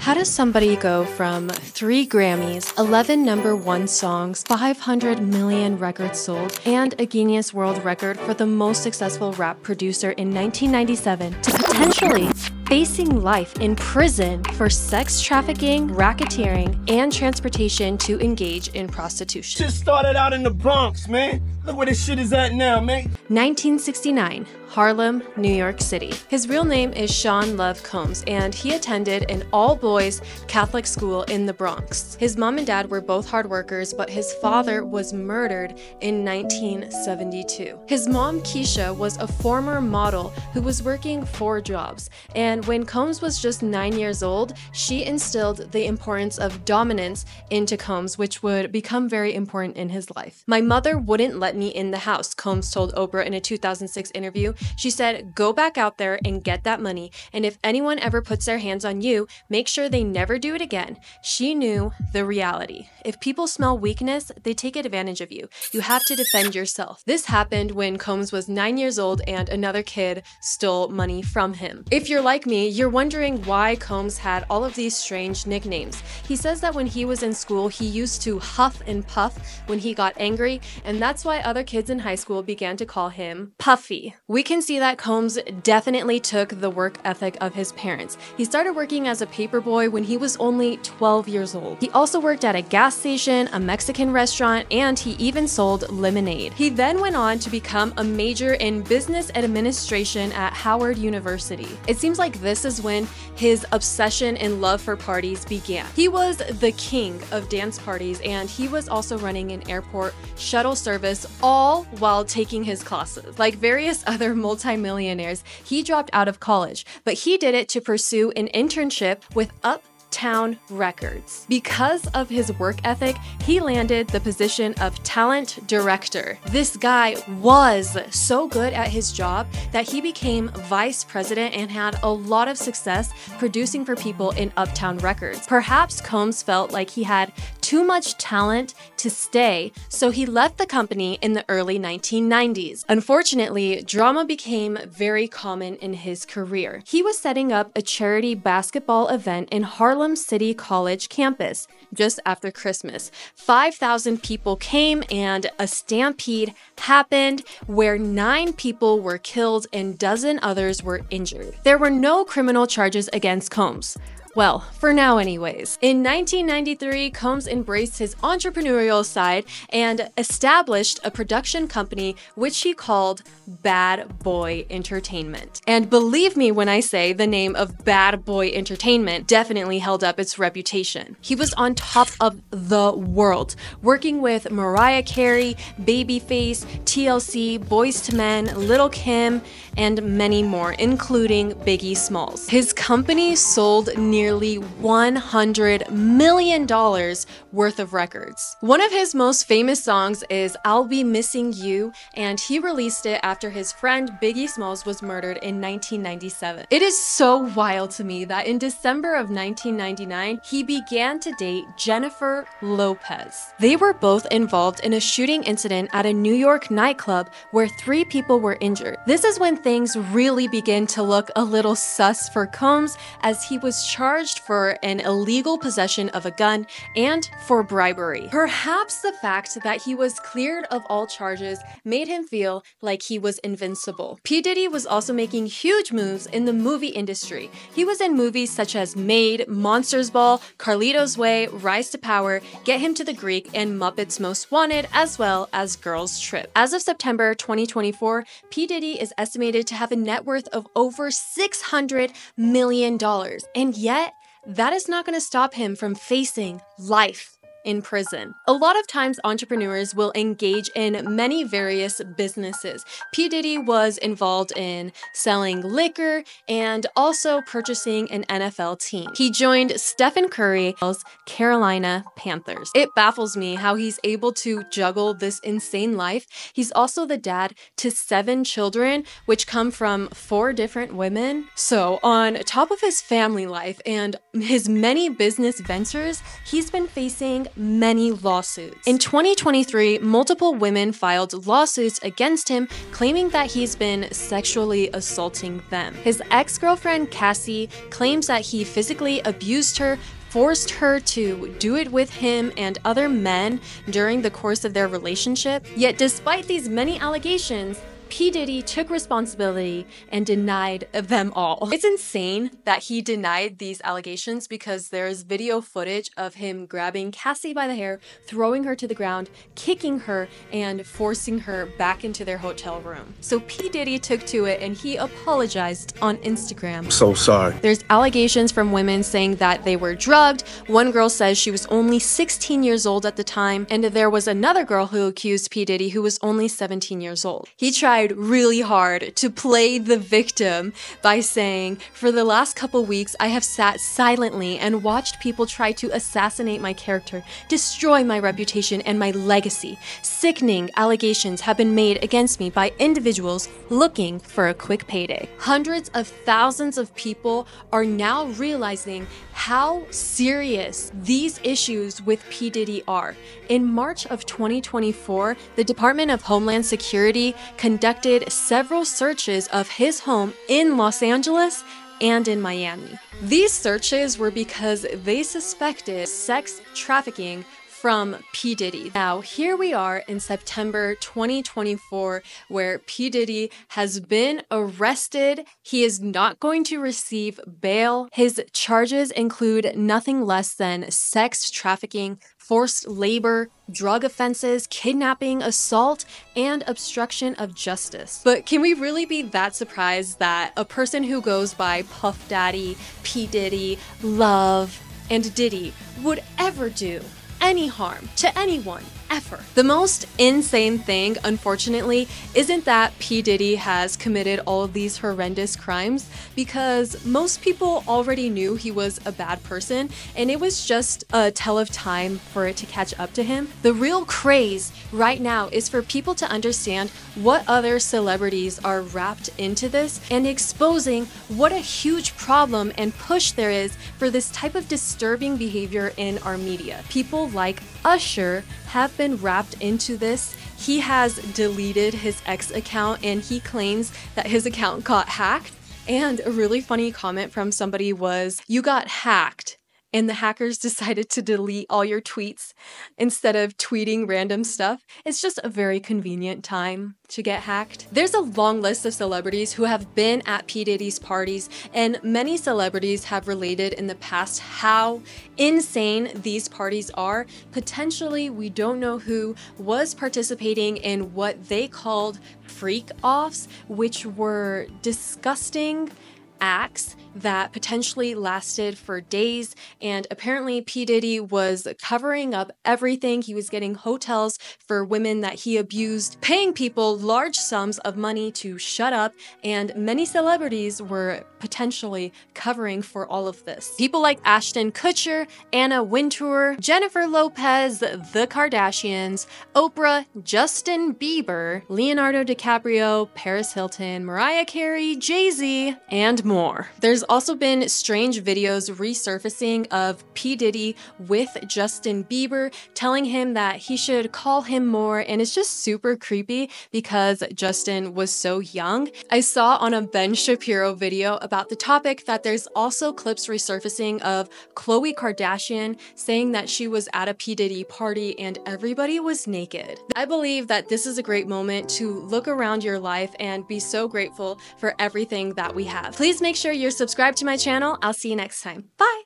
How does somebody go from 3 Grammys, 11 #1 songs, 500 million records sold, and a Guinness World Record for the most successful rap producer in 1997 to potentially facing life in prison for sex trafficking, racketeering, and transportation to engage in prostitution? Shit started out in the Bronx, man. Look where this shit is at now, man. 1969, Harlem, New York City. His real name is Sean Love Combs, and he attended an all-boys Catholic school in the Bronx. His mom and dad were both hard workers, but his father was murdered in 1972. His mom, Keisha, was a former model who was working 4 jobs, and when Combs was just 9 years old, she instilled the importance of dominance into Combs, which would become very important in his life. "My mother wouldn't let me in the house," Combs told Oprah in a 2006 interview. She said, "Go back out there and get that money, and if anyone ever puts their hands on you, make sure they never do it again." She knew the reality. If people smell weakness, they take advantage of you. You have to defend yourself. This happened when Combs was 9 years old and another kid stole money from him. If you're like me, you're wondering why Combs had all of these strange nicknames. He says that when he was in school, he used to huff and puff when he got angry, and that's why other kids in high school began to call him Puffy. We can see that Combs definitely took the work ethic of his parents. He started working as a paperboy when he was only 12 years old. He also worked at a gas station, a Mexican restaurant, and he even sold lemonade. He then went on to become a major in business administration at Howard University. It seems like this is when his obsession and love for parties began. He was the king of dance parties, and he was also running an airport shuttle service, all while taking his classes. Like various other multimillionaires, he dropped out of college, but he did it to pursue an internship with Uptown Records. Because of his work ethic, he landed the position of talent director. This guy was so good at his job that he became vice president and had a lot of success producing for people in Uptown Records. Perhaps Combs felt like he had too much talent to stay, so he left the company in the early 1990s. Unfortunately, drama became very common in his career. He was setting up a charity basketball event in Harlem City College campus just after Christmas. 5,000 people came and a stampede happened where 9 people were killed and dozen others were injured. There were no criminal charges against Combs. Well, for now anyways. In 1993, Combs embraced his entrepreneurial side and established a production company which he called Bad Boy Entertainment. And believe me when I say the name of Bad Boy Entertainment definitely held up its reputation. He was on top of the world, working with Mariah Carey, Babyface, TLC, Boyz II Men, Lil' Kim, and many more, including Biggie Smalls. His company sold nearly $100 million worth of records. One of his most famous songs is "I'll Be Missing You," and he released it after his friend Biggie Smalls was murdered in 1997. It is so wild to me that in December of 1999, he began to date Jennifer Lopez. They were both involved in a shooting incident at a New York nightclub where 3 people were injured. This is when things really begin to look a little sus for Combs, as he was charged for an illegal possession of a gun and for bribery. Perhaps the fact that he was cleared of all charges made him feel like he was invincible. P. Diddy was also making huge moves in the movie industry. He was in movies such as Made, Monsters Ball, Carlito's Way, Rise to Power, Get Him to the Greek, and Muppets Most Wanted, as well as Girls Trip. As of September 2024, P. Diddy is estimated to have a net worth of over $600 million. And yet, that is not going to stop him from facing life in prison. A lot of times entrepreneurs will engage in many various businesses. P. Diddy was involved in selling liquor and also purchasing an NFL team. He joined Stephen Curry's Carolina Panthers. It baffles me how he's able to juggle this insane life. He's also the dad to 7 children, which come from 4 different women. So on top of his family life and his many business ventures, he's been facing many lawsuits. In 2023, multiple women filed lawsuits against him, claiming that he's been sexually assaulting them. His ex-girlfriend Cassie claims that he physically abused her, forced her to do it with him and other men during the course of their relationship. Yet despite these many allegations, P. Diddy took responsibility and denied them all. It's insane that he denied these allegations because there's video footage of him grabbing Cassie by the hair, throwing her to the ground, kicking her, and forcing her back into their hotel room. So P. Diddy took to it and he apologized on Instagram. I'm so sorry. There's allegations from women saying that they were drugged. One girl says she was only 16 years old at the time, and there was another girl who accused P. Diddy who was only 17 years old. He tried really hard to play the victim by saying, "For the last couple weeks, I have sat silently and watched people try to assassinate my character, destroy my reputation and my legacy. Sickening allegations have been made against me by individuals looking for a quick payday." Hundreds of thousands of people are now realizing how serious these issues with P. Diddy are. In March of 2024, the Department of Homeland Security conducted several searches of his home in Los Angeles and in Miami. These searches were because they suspected sex trafficking from P. Diddy. Now, here we are in September 2024, where P. Diddy has been arrested. He is not going to receive bail. His charges include nothing less than sex trafficking, forced labor, drug offenses, kidnapping, assault, and obstruction of justice. But can we really be that surprised that a person who goes by Puff Daddy, P. Diddy, Love, and Diddy would ever do any harm to anyone, ever? The most insane thing, unfortunately, isn't that P. Diddy has committed all of these horrendous crimes, because most people already knew he was a bad person, and it was just a tell of time for it to catch up to him. The real craze right now is for people to understand what other celebrities are wrapped into this and exposing what a huge problem and push there is for this type of disturbing behavior in our media. People like Usher have been wrapped into this. He has deleted his ex account and he claims that his account got hacked. And a really funny comment from somebody was, "You got hacked and the hackers decided to delete all your tweets instead of tweeting random stuff." It's just a very convenient time to get hacked. There's a long list of celebrities who have been at P. Diddy's parties, and many celebrities have related in the past how insane these parties are. Potentially, we don't know who was participating in what they called freak-offs, which were disgusting acts that potentially lasted for days. And apparently P. Diddy was covering up everything. He was getting hotels for women that he abused, paying people large sums of money to shut up, and many celebrities were potentially covering for all of this. People like Ashton Kutcher, Anna Wintour, Jennifer Lopez, the Kardashians, Oprah, Justin Bieber, Leonardo DiCaprio, Paris Hilton, Mariah Carey, Jay-Z, and more. There's also been strange videos resurfacing of P. Diddy with Justin Bieber, telling him that he should call him more, and it's just super creepy because Justin was so young. I saw on a Ben Shapiro video about the topic that there's also clips resurfacing of Khloe Kardashian saying that she was at a P. Diddy party and everybody was naked. I believe that this is a great moment to look around your life and be so grateful for everything that we have. Please make sure you're subscribed to my channel. I'll see you next time. Bye!